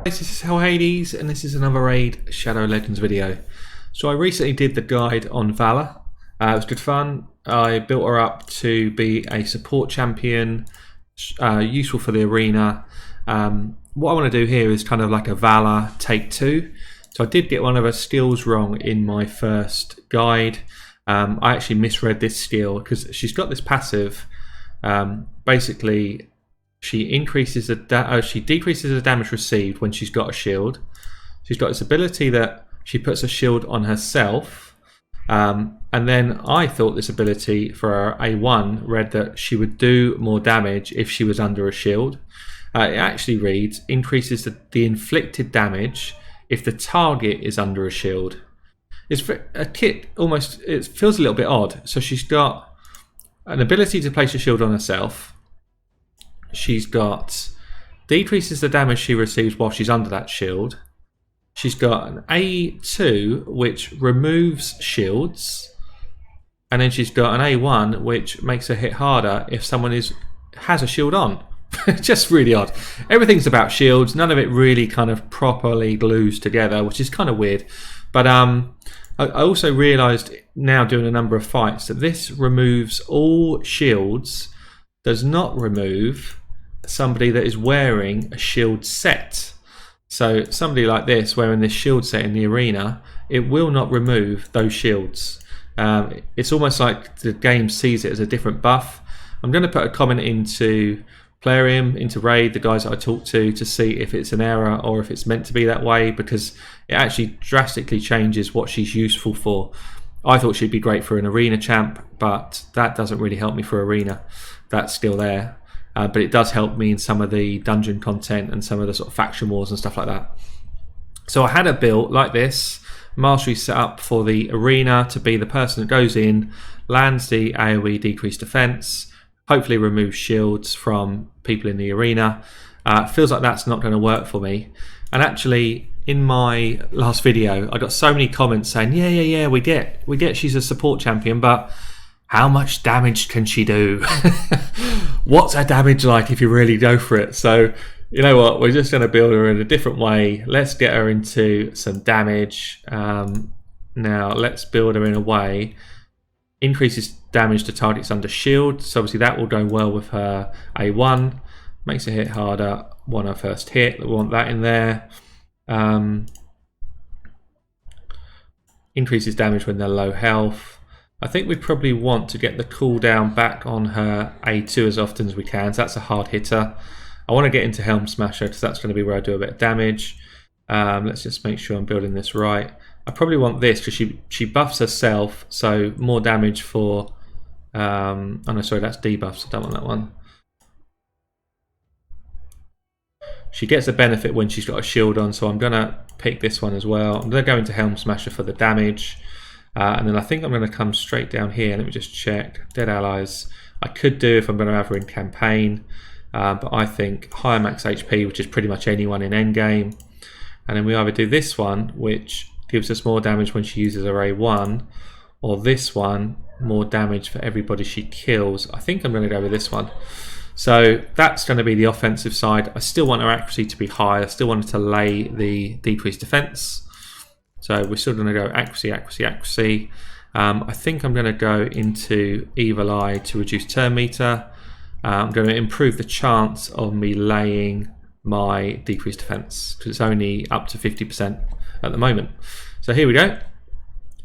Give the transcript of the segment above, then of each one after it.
This is Hell Hades, and this is another Raid Shadow Legends video. So I recently did the guide on Valla. It was good fun. I built her up to be a support champion, useful for the arena. What I want to do here is kind of like a Valla take two. So I did get one of her skills wrong in my first guide. I actually misread this skill because she's got this passive. Basically, she decreases the damage received when she's got a shield. She's got this ability that she puts a shield on herself, and then I thought this ability for her A1 read that she would do more damage if she was under a shield. It actually reads increases the inflicted damage if the target is under a shield. It's a kit almost. It feels a little bit odd. So she's got an ability to place a shield on herself. She's got decreases the damage she receives while she's under that shield. She's got an A2 which removes shields, and then she's got an A1 which makes her hit harder if someone has a shield on. Just really odd. Everything's about shields. None of it really kind of properly glues together, which is kind of weird. But I also realised now doing a number of fights that this removes all shields, does not remove somebody that is wearing a shield set. So somebody like this wearing this shield set in the arena, it will not remove those shields. It's almost like the game sees it as a different buff. I'm going to put a comment into Plarium, into Raid, the guys that I talked to see if it's an error or if it's meant to be that way, because it actually drastically changes what she's useful for. I thought she'd be great for an arena champ, but that doesn't really help me for arena. That's still there. But it does help me in some of the dungeon content and some of the sort of faction wars and stuff like that. So I had a build like this, mastery set up for the arena to be the person that goes in, lands the AoE decreased defense, hopefully removes shields from people in the arena. Feels like that's not going to work for me. And actually, in my last video, I got so many comments saying, yeah, we get she's a support champion, but how much damage can she do? What's her damage like if you really go for it? So, you know what? We're just going to build her in a different way. Let's get her into some damage. Now, let's build her in a way. Increases damage to targets under shield. So, obviously, that will go well with her A1. Makes her hit harder. Want her first hit. We want that in there. Increases damage when they're low health. I think we probably want to get the cooldown back on her A2 as often as we can. So that's a hard hitter. I want to get into Helm Smasher because that's going to be where I do a bit of damage. Let's just make sure I'm building this right. I probably want this because she buffs herself, so more damage for... oh no, sorry, that's debuffs. I don't want that one. She gets a benefit when she's got a shield on, so I'm going to pick this one as well. I'm going to go into Helm Smasher for the damage. And then I think I'm going to come straight down here. Let me just check. Dead allies. I could do if I'm going to have her in campaign. But I think higher max HP, which is pretty much anyone in endgame. And then we either do this one, which gives us more damage when she uses her A1, or this one, more damage for everybody she kills. I think I'm going to go with this one. So that's going to be the offensive side. I still want her accuracy to be high. I still want her to lay the decreased defense. So we're still going to go accuracy. I think I'm going to go into Evil Eye to reduce turn meter. I'm going to improve the chance of me laying my decreased defense because it's only up to 50% at the moment. So here we go.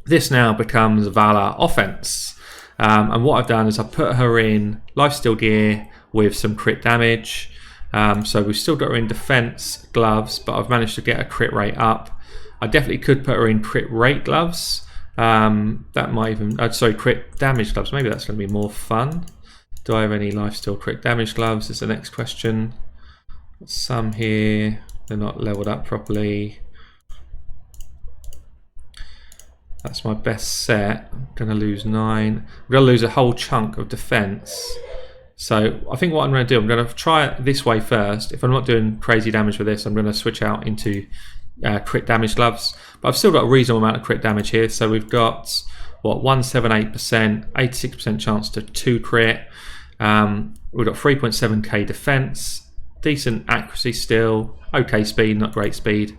This now becomes Valla offense. And what I've done is I've put her in lifesteal gear with some crit damage. So we've still got her in defense gloves, but I've managed to get her crit rate up. I definitely could put her in crit rate gloves. That might even... sorry, crit damage gloves. Maybe that's going to be more fun. Do I have any lifesteal crit damage gloves? Is the next question. Some here. They're not leveled up properly. That's my best set. I'm going to lose 9. I'm going to lose a whole chunk of defense. So I think what I'm going to do, I'm going to try it this way first. If I'm not doing crazy damage with this, I'm going to switch out into... crit damage gloves, but I've still got a reasonable amount of crit damage here. So we've got what 178%, 86% chance to 2 crit. We've got 3.7k defense, decent accuracy still, okay speed, not great speed.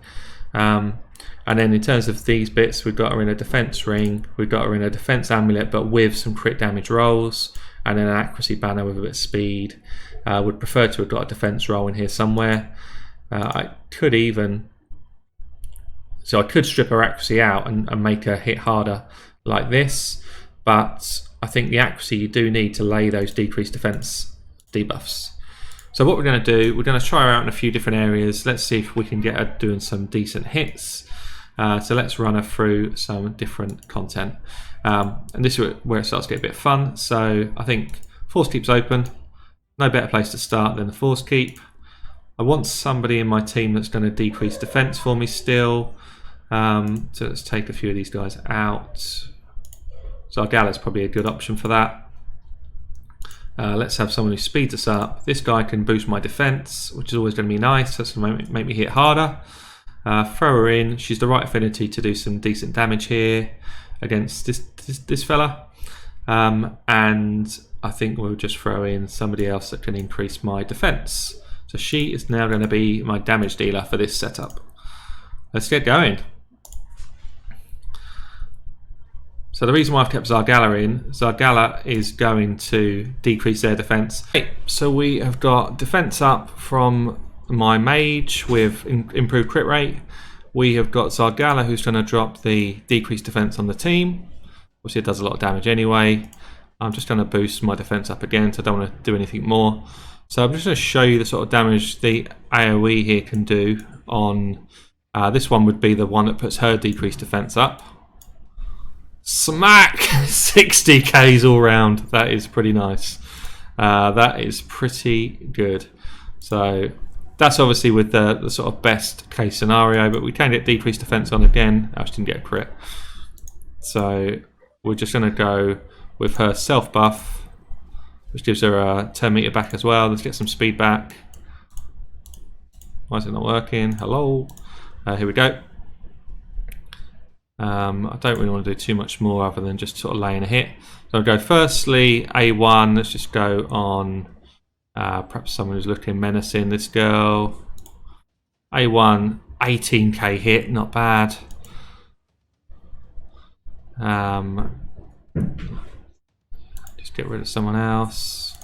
And then in terms of these bits, we've got her in a defense ring, we've got her in a defense amulet, but with some crit damage rolls, and then an accuracy banner with a bit of speed. Would prefer to have got a defense roll in here somewhere. I could strip her accuracy out and make her hit harder like this, but I think the accuracy you do need to lay those decreased defense debuffs. So what we're going to do, we're going to try her out in a few different areas. Let's see if we can get her doing some decent hits. So let's run her through some different content. And this is where it starts to get a bit fun. So I think Force Keep's open. No better place to start than the Force Keep. I want somebody in my team that's going to decrease defense for me still. So let's take a few of these guys out. Zargala's probably a good option for that. Let's have someone who speeds us up. This guy can boost my defense, which is always going to be nice. That's going to make me hit harder. Throw her in. She's the right affinity to do some decent damage here against this fella. And I think we'll just throw in somebody else that can increase my defense. So she is now going to be my damage dealer for this setup. Let's get going. So the reason why I've kept Zargala in, Zargala is going to decrease their defense. So we have got defense up from my mage with improved crit rate. We have got Zargala who's going to drop the decreased defense on the team. Obviously it does a lot of damage anyway. I'm just going to boost my defense up again, so I don't want to do anything more. So I'm just going to show you the sort of damage the AoE here can do on... this one would be the one that puts her decreased defense up. Smack! 60Ks all round. That is pretty nice. That is pretty good. So that's obviously with the sort of best case scenario, but we can get decreased defense on again. I just didn't get a crit. So we're just going to go with her self buff, which gives her a 10 meter back as well. Let's get some speed back. Why is it not working? Hello. Here we go. I don't really want to do too much more other than just sort of laying a hit. So I'll go firstly A1. Let's just go on perhaps someone who's looking menacing. This girl. A1, 18k hit, not bad. Just get rid of someone else.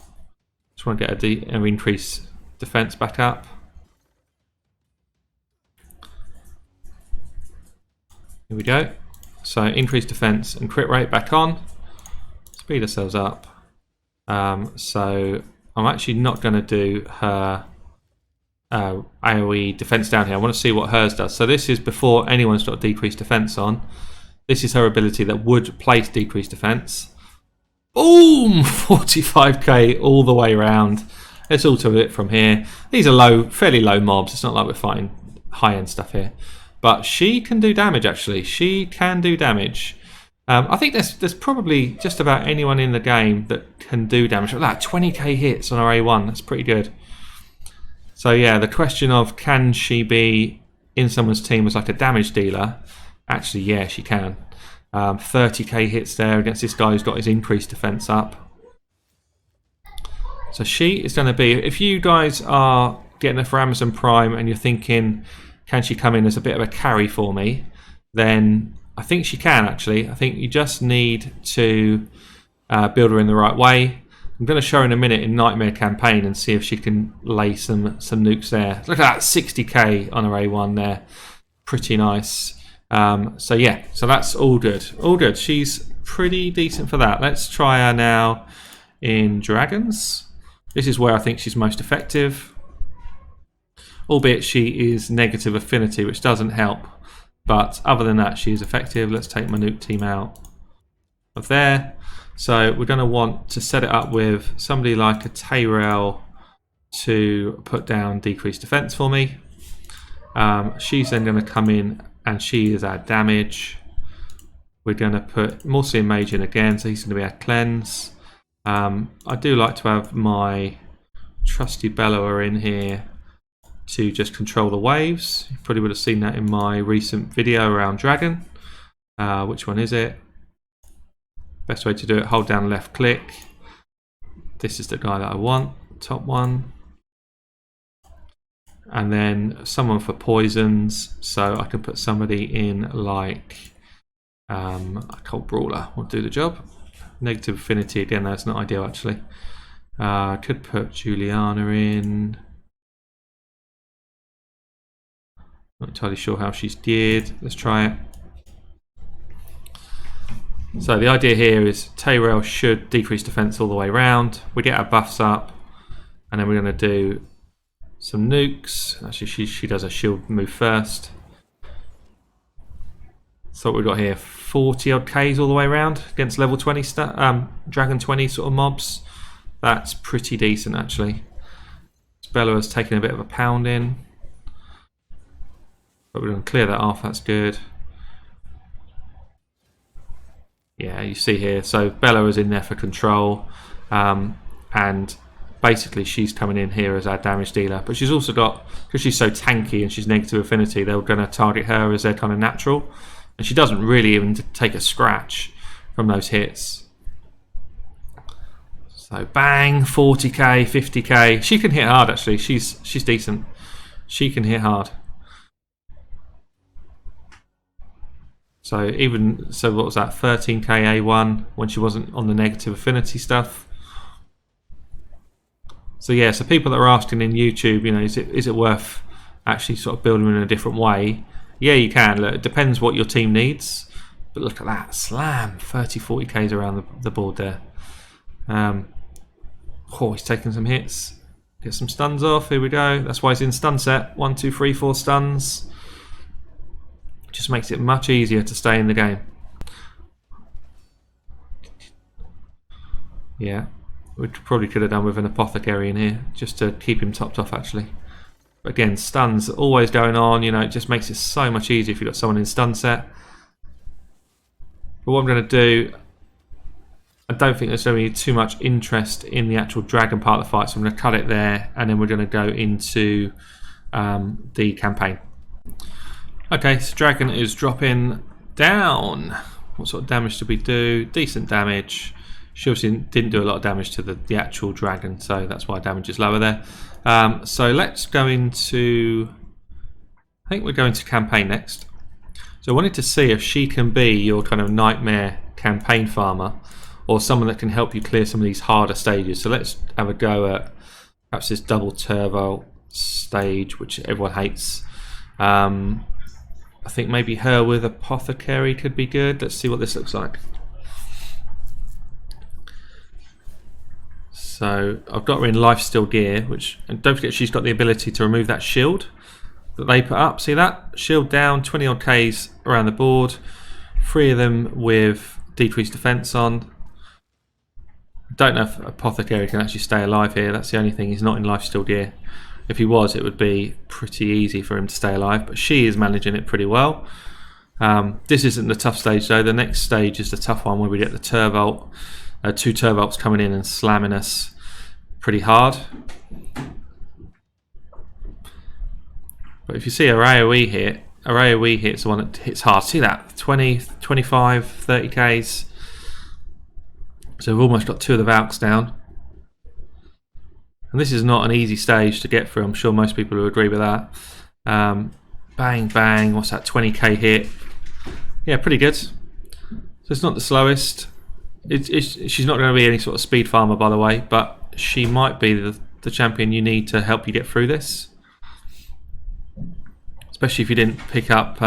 Just want to get an increase defense back up. Here we go. So increase defense and crit rate back on. Speed ourselves up. So I'm actually not going to do her AoE defense down here. I want to see what hers does. So this is before anyone's got decreased defense on. This is her ability that would place decreased defense. Boom! 45k all the way around. Let's alter it from here. These are fairly low mobs. It's not like we're fighting high-end stuff here. But she can do damage, actually. She can do damage. I think there's probably just about anyone in the game that can do damage. Look at that, 20k hits on her A1. That's pretty good. So yeah, the question of can she be in someone's team as like a damage dealer? Actually, yeah, she can. 30k hits there against this guy who's got his increased defense up. So she is going to be... If you guys are getting her for Amazon Prime and you're thinking... Can she come in as a bit of a carry for me? Then I think she can, actually. I think you just need to build her in the right way. I'm going to show her in a minute in Nightmare Campaign and see if she can lay some nukes there. Look at that, 60k on her A1 there. Pretty nice. So yeah, so that's all good. All good. She's pretty decent for that. Let's try her now in Dragons. This is where I think she's most effective. Albeit she is negative affinity, which doesn't help. But other than that, she is effective. Let's take my nuke team out of there. So we're going to want to set it up with somebody like a Tyrell to put down decreased defense for me. She's then going to come in and she is our damage. We're going to put Morsian Mage in again, so he's going to be our cleanse. I do like to have my trusty Bellower in here to just control the waves. You probably would have seen that in my recent video around Dragon. Which one is it? Best way to do it, hold down left click. This is the guy that I want, top one. and then someone for poisons, so I can put somebody in like a Cult Brawler will do the job. Negative affinity, again, that's not ideal actually. I could put Juliana in. Not entirely sure how she's geared. Let's try it. So the idea here is Tyrell should decrease defense all the way around. We get our buffs up, and then we're going to do some nukes. Actually, she does a shield move first. So what we've got here, 40 odd Ks all the way around against level 20 Dragon 20 sort of mobs. That's pretty decent actually. Bella has taken a bit of a pounding, but we're going to clear that off. That's good. Yeah, you see here, so Bella is in there for control, and basically she's coming in here as our damage dealer, but she's also got, because she's so tanky and she's negative affinity, they're going to target her as their kind of natural, and she doesn't really even take a scratch from those hits. So bang, 40k, 50k. She can hit hard actually. She's decent. She can hit hard. So what was that? 13k A1 when she wasn't on the negative affinity stuff. So yeah, so people that are asking in YouTube, you know, is it worth actually sort of building in a different way? Yeah, you can. Look, it depends what your team needs. But look at that slam, 30, 40k's around the board there. Oh, he's taking some hits. Get some stuns off. Here we go. That's why he's in stun set. 1, 2, 3, 4 stuns. Just makes it much easier to stay in the game. Yeah, we probably could have done with an apothecary in here just to keep him topped off actually. But again, stuns always going on. You know, it just makes it so much easier if you've got someone in stun set. But what I'm going to do, I don't think there's going to be too much interest in the actual dragon part of the fight, so I'm going to cut it there, and then we're going to go into the campaign. Okay, so dragon is dropping down. What sort of damage did we do? Decent damage. She obviously didn't do a lot of damage to the actual dragon, so that's why damage is lower there. So let's go into, I think we're going to campaign next. So I wanted to see if she can be your kind of nightmare campaign farmer, or someone that can help you clear some of these harder stages. So let's have a go at perhaps this double turbo stage, which everyone hates. I think maybe her with apothecary could be good. Let's see what this looks like. So I've got her in lifesteal gear, which, and don't forget she's got the ability to remove that shield that they put up. See that? Shield down, 20 odd Ks around the board. 3 of them with decreased defense on. Don't know if apothecary can actually stay alive here. That's the only thing. He's not in lifesteal gear. If he was, it would be pretty easy for him to stay alive, but she is managing it pretty well. This isn't the tough stage though. The next stage is the tough one where we get the Turvolt, 2 Turvolts coming in and slamming us pretty hard. But if you see her AoE hit, her AoE hit's the one that hits hard. See that? 20, 25, 30Ks. So we've almost got 2 of the Valks down. And this is not an easy stage to get through. I'm sure most people will agree with that. Bang, bang. What's that? 20k hit. Yeah, pretty good. So it's not the slowest. She's not going to be any sort of speed farmer, by the way, but she might be the champion you need to help you get through this. Especially if you didn't pick up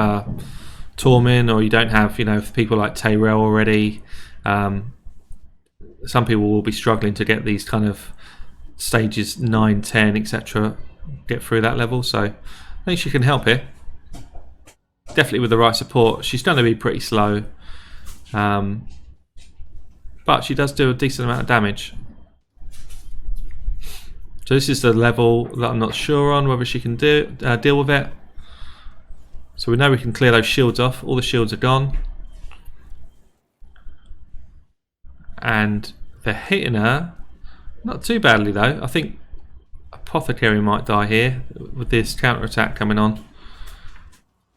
Tormin, or you don't have, you know, people like Tyrell already. Some people will be struggling to get these kind of stages 9, 10, etc. get through that level, so I think she can help here. Definitely with the right support. She's going to be pretty slow, but she does do a decent amount of damage. So this is the level that I'm not sure on whether she can deal with it. So we know we can clear those shields off. All the shields are gone, and they're hitting her not too badly though. I think apothecary might die here with this counter attack coming on.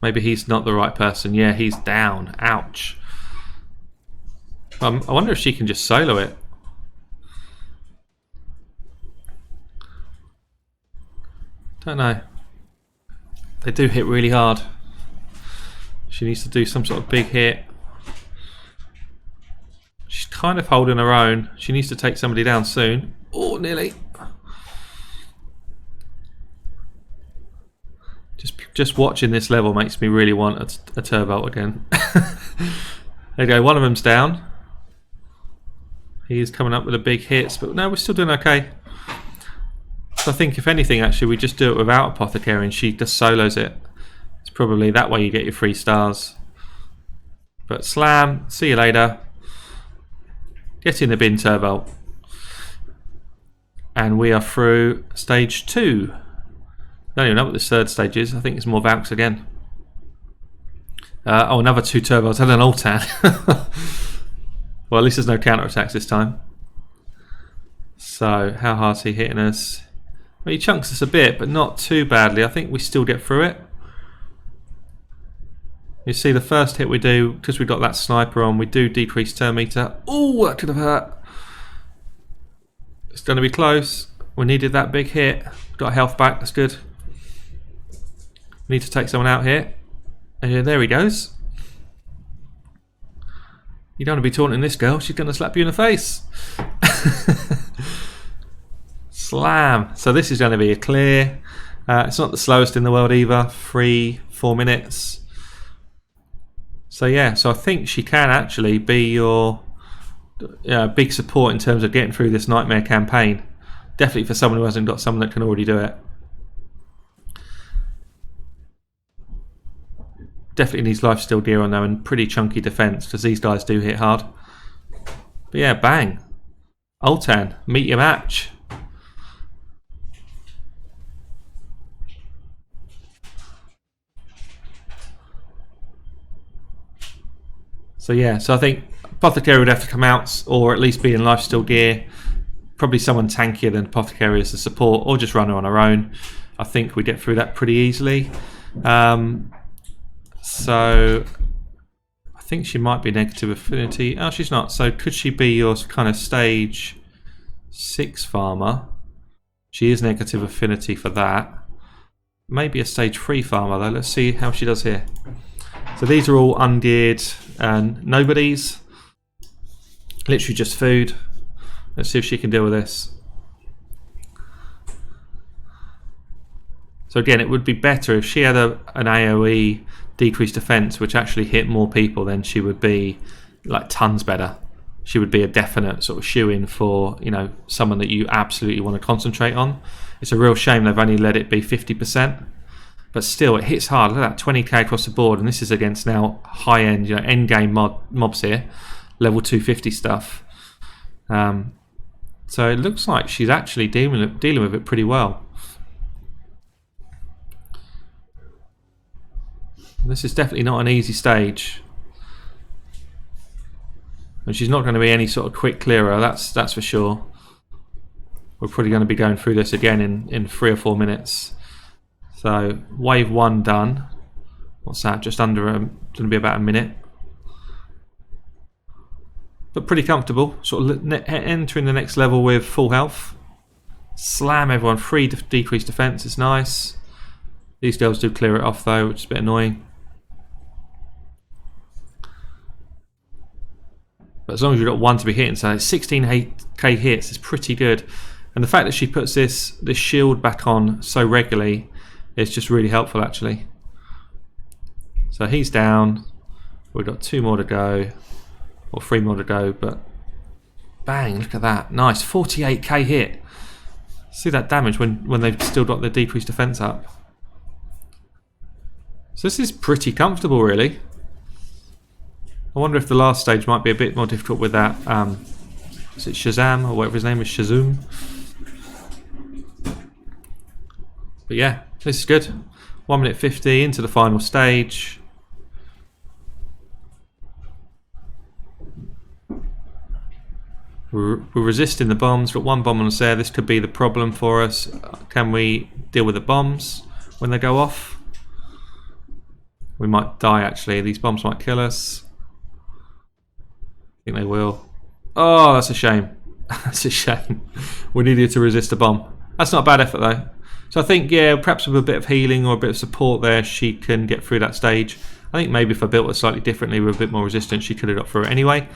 Maybe he's not the right person. Yeah, he's down. Ouch. I wonder if she can just solo it. Don't know. They do hit really hard. She needs to do some sort of big hit. She's kind of holding her own. She needs to take somebody down soon. Oh, nearly. Just watching this level makes me really want a Turbolt again. There you go, one of them's down. He's coming up with the big hits, but no, we're still doing okay. So I think if anything, actually, we just do it without Apothecary and she just solos it. It's probably that way you get your 3 stars. But slam, see you later. Get in the bin, Turbolt. And we are through stage 2. I don't even know what this third stage is. I think it's more Valks again. Oh, another 2 Turbots and an Altan. Well, at least there's no counter-attacks this time. So, how hard's he hitting us? Well, he chunks us a bit, but not too badly. I think we still get through it. You see the first hit we do, because we've got that sniper on, we do decrease turn meter. Oh, that could have hurt. It's going to be close. We needed that big hit. Got health back, that's good. We need to take someone out here. And there he goes. You don't want to be taunting this girl, she's going to slap you in the face. Slam. So this is going to be a clear. It's not the slowest in the world either. 3-4 minutes. So yeah, so I think she can actually be your big support in terms of getting through this nightmare campaign. Definitely for someone who hasn't got someone that can already do it. Definitely needs lifesteal gear on though and pretty chunky defense because these guys do hit hard. But yeah, bang. Altan, meet your match. So yeah, so I think Apothecary would have to come out or at least be in lifesteal gear. Probably someone tankier than Apothecary as the support or just run her on her own. I think we get through that pretty easily. So I think she might be negative affinity. Oh, she's not. So could she be your kind of stage 6 farmer? She is negative affinity for that. Maybe a stage 3 farmer though. Let's see how she does here. So these are all ungeared and nobodies. Literally just food. Let's see if she can deal with this. So again, it would be better if she had an AoE decreased defense which actually hit more people, then she would be like tons better. She would be a definite sort of shoe-in for, you know, someone that you absolutely want to concentrate on. It's a real shame they've only let it be 50%. But still, it hits hard. Look at that, 20k across the board, and this is against now high-end, you know, end-game mobs here, level 250 stuff. So it looks like she's actually dealing with it pretty well. This is definitely not an easy stage, and she's not going to be any sort of quick clearer. That's for sure. We're probably going to be going through this again in 3 or 4 minutes. So wave 1 done. What's that? Just under going to be about a minute. But pretty comfortable. Sort of entering the next level with full health. Slam everyone. 3 decreased defense. It's nice. These girls do clear it off though, which is a bit annoying. But as long as you've got 1 to be hitting, so 16k hits is pretty good. And the fact that she puts this shield back on so regularly, it's just really helpful actually. So he's down. We've got 2 more to go, or 3 more to go, but bang, look at that. Nice, 48k hit. See that damage when they've still got their decreased defense up. So this is pretty comfortable really. I wonder if the last stage might be a bit more difficult with that, is it Shazam or whatever his name is, Shazum? But yeah, this is good. 1 minute 50 into the final stage. We're resisting the bombs. Got 1 bomb on us there. This could be the problem for us. Can we deal with the bombs when they go off? We might die actually. These bombs might kill us. I think they will. Oh, that's a shame. That's a shame. We needed to resist a bomb. That's not a bad effort though. So I think, yeah, perhaps with a bit of healing or a bit of support there, she can get through that stage. I think maybe if I built it slightly differently with a bit more resistance, she could have got through it anyway.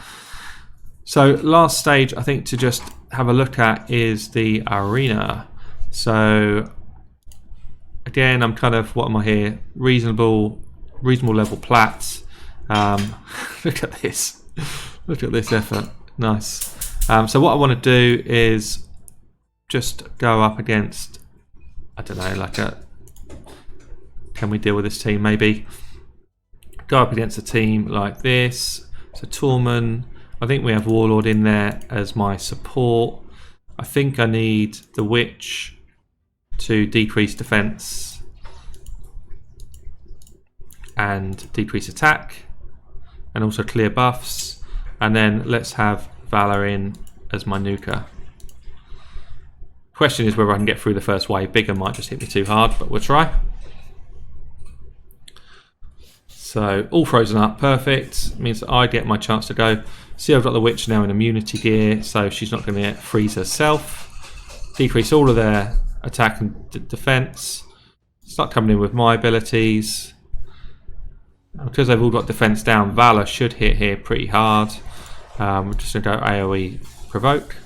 So last stage, I think, to just have a look at is the arena. So again, I'm kind of, what am I here? Reasonable level plats. Look at this. Look at this effort. Nice. So what I want to do is just go up against, I don't know, like a, can we deal with this team maybe? Go up against a team like this. So Tormund, I think we have Warlord in there as my support. I think I need the Witch to decrease defense and decrease attack, and also clear buffs. And then let's have Valla in as my nuker. Question is whether I can get through the first wave. Bigger might just hit me too hard, but we'll try. So all frozen up, perfect. Means that I get my chance to go. See, I've got the Witch now in immunity gear, so she's not going to freeze herself. Decrease all of their attack and defense. Start coming in with my abilities. Because they've all got defense down, Valla should hit here pretty hard. We're just going to go AoE provoke.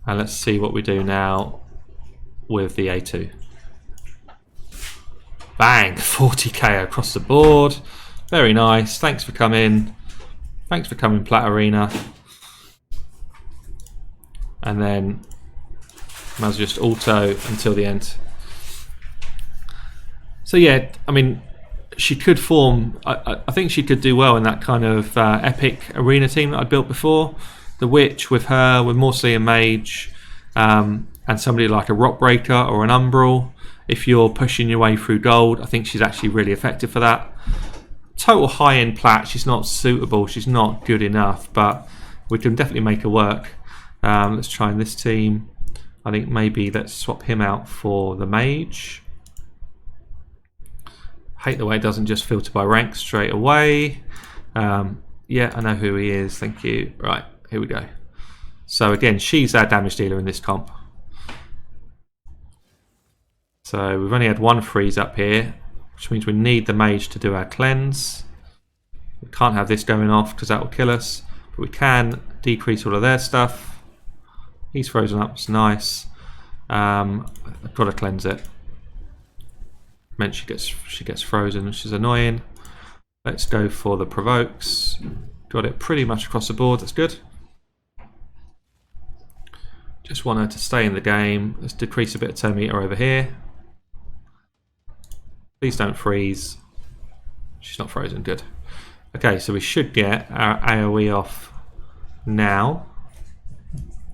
And let's see what we do now with the A2. Bang! 40k across the board. Very nice. Thanks for coming. Thanks for coming, Plat Arena. And then might as well just auto until the end. So yeah, I mean, she could form, I think she could do well in that kind of epic arena team that I built before. The Witch with her, with Morsley and Mage, and somebody like a Rockbreaker or an Umbral. If you're pushing your way through gold, I think she's actually really effective for that. Total high-end plat, she's not suitable, she's not good enough, but we can definitely make her work. Let's try in this team. I think maybe let's swap him out for the Mage. Hate the way it doesn't just filter by rank straight away. Yeah, I know who he is, thank you. Right, here we go. So again, she's our damage dealer in this comp. So we've only had one freeze up here, which means we need the Mage to do our cleanse. We can't have this going off because that will kill us, but we can decrease all of their stuff. He's frozen up, it's nice. I've got to cleanse it. Meant she gets frozen, which is annoying. Let's go for the provokes. Got it pretty much across the board, that's good. Just want her to stay in the game. Let's decrease a bit of turn meter over here. Please don't freeze. She's not frozen, good. Okay, so we should get our AoE off now.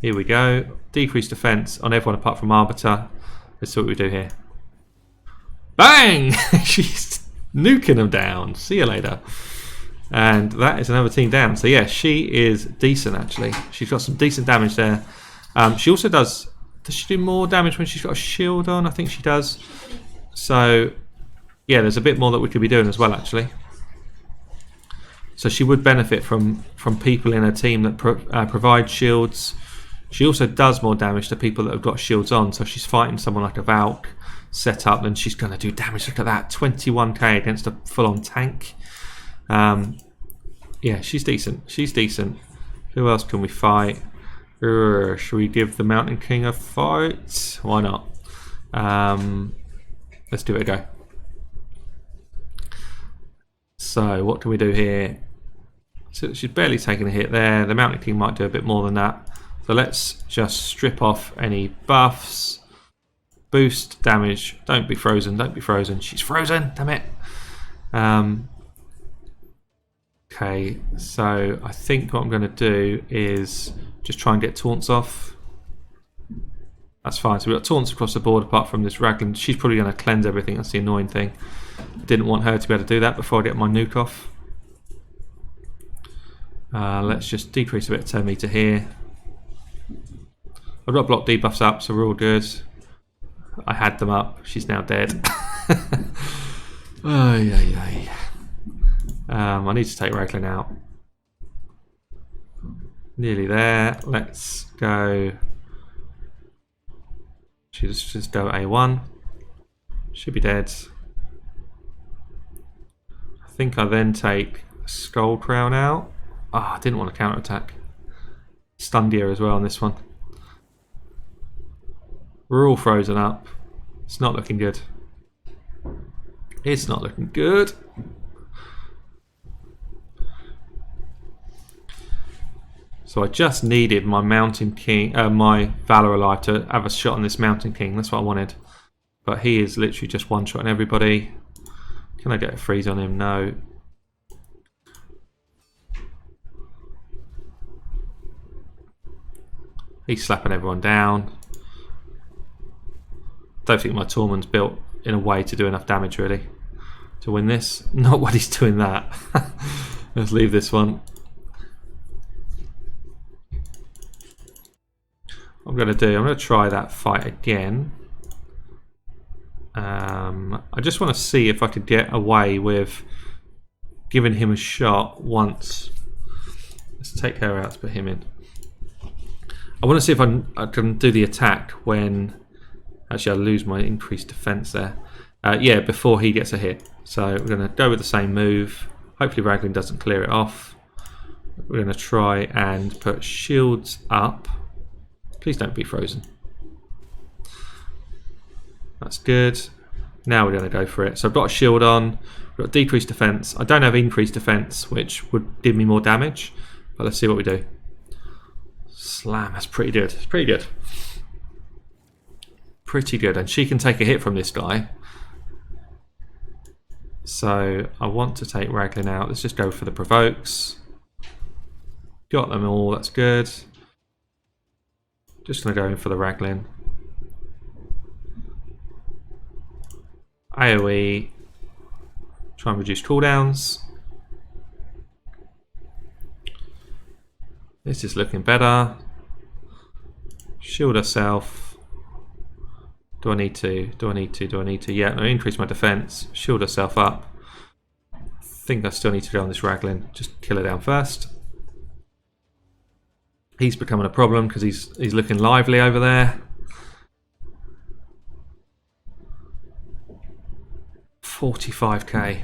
Here we go. Decrease defense on everyone apart from Arbiter. Let's see what we do here. Bang! She's nuking them down. See you later. And that is another team down. So yeah, she is decent actually. She's got some decent damage there. She also does she do more damage when she's got a shield on? I think she does. So yeah, there's a bit more that we could be doing as well actually. So she would benefit from people in her team that provide shields. She also does more damage to people that have got shields on. So if she's fighting someone like a Valk set up, then she's going to do damage. Look at that, 21k against a full-on tank. Yeah, she's decent. She's decent. Who else can we fight? Should we give the Mountain King a fight? Why not? Let's give it a go. So what can we do here? So she's barely taking a hit there. The Mountain King might do a bit more than that. So let's just strip off any buffs. Boost damage. Don't be frozen. Don't be frozen. She's frozen. Damn it. Okay, so I think what I'm going to do is just try and get taunts off. That's fine. So we've got taunts across the board apart from this Raglan. She's probably going to cleanse everything. That's the annoying thing. Didn't want her to be able to do that before I get my nuke off. Let's just decrease a bit of turn meter here. I've got block debuffs up, so we're all good. I had them up. She's now dead. I need to take Raglan out. Nearly there. Let's go. Just go A1. Should be dead. I think I then take Skull Crown out. Ah, I didn't want to counter attack. Stunned here as well on this one. We're all frozen up. It's not looking good. It's not looking good. So I just needed my Mountain King, my Valla alive to have a shot on this Mountain King. That's what I wanted. But he is literally just one-shotting everybody. Can I get a freeze on him? No. He's slapping everyone down. Don't think my Tormund's built in a way to do enough damage really to win this. Not what he's doing that. Let's leave this one. I'm going to try that fight again. I just want to see if I could get away with giving him a shot once. Let's take her out to put him in. I want to see if I can do the attack when... Actually, I'll lose my increased defense there. Yeah, before he gets a hit. So we're going to go with the same move. Hopefully Raglan doesn't clear it off. We're going to try and put shields up. Please don't be frozen. That's good. Now we're going to go for it. So I've got a shield on. We've got decreased defense. I don't have increased defense, which would give me more damage. But let's see what we do. Slam. That's pretty good. It's pretty good. Pretty good. And she can take a hit from this guy. So I want to take Raglan out. Let's just go for the provokes. Got them all. That's good. Just going to go in for the Raglan. AoE. Try and reduce cooldowns. This is looking better. Shield herself. Do I need to? Do I need to? Do I need to? Yeah, no, increase my defense. Shield herself up. I think I still need to go on this Raglan. Just kill her down first. He's becoming a problem because he's looking lively over there. 45k.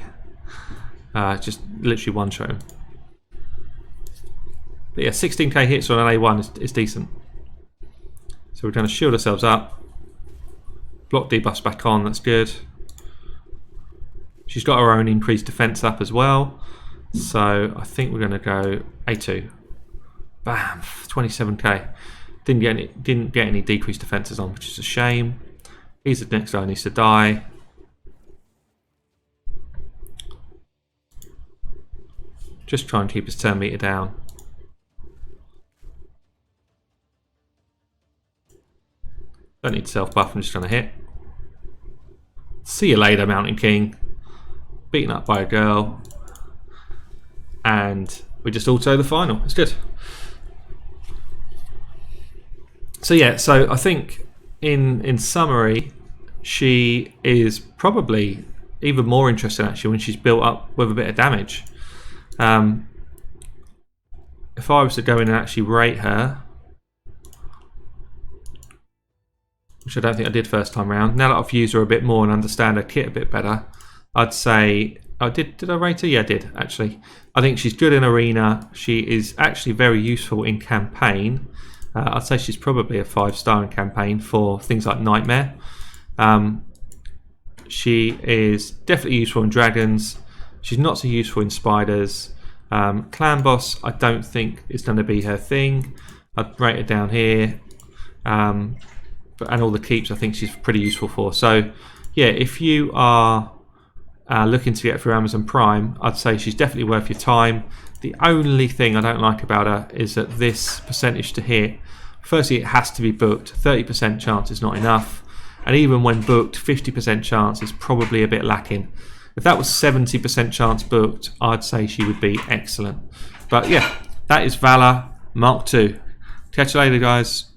Just literally one shot him. But yeah, 16k hits on an A1 is decent. So we're going to shield ourselves up. Block debuffs back on, that's good. She's got her own increased defense up as well. So I think we're going to go A2. Bam, 27k. Didn't get any decreased defenses on, which is a shame. He's the next guy who needs to die. Just try and keep his turn meter down. Don't need self buff, I'm just going to hit. See you later, Mountain King. Beaten up by a girl. And we just auto the final. It's good. So yeah, so I think in summary, she is probably even more interesting actually when she's built up with a bit of damage. If I was to go in and actually rate her, which I don't think I did first time round, now that I've used her a bit more and understand her kit a bit better, I'd say, did I rate her? Yeah, I did actually. I think she's good in arena. She is actually very useful in campaign. I'd say she's probably a 5-star in campaign for things like Nightmare. She is definitely useful in dragons. She's not so useful in spiders. Clan boss, I don't think is going to be her thing. I'd rate her down here. And all the keeps, I think she's pretty useful for. So, yeah, if you are looking to get through Amazon Prime, I'd say she's definitely worth your time. The only thing I don't like about her is that this percentage to hit, firstly, it has to be booked. 30% chance is not enough. And even when booked, 50% chance is probably a bit lacking. If that was 70% chance booked, I'd say she would be excellent. But yeah, that is Valla Mark II. Catch you later, guys.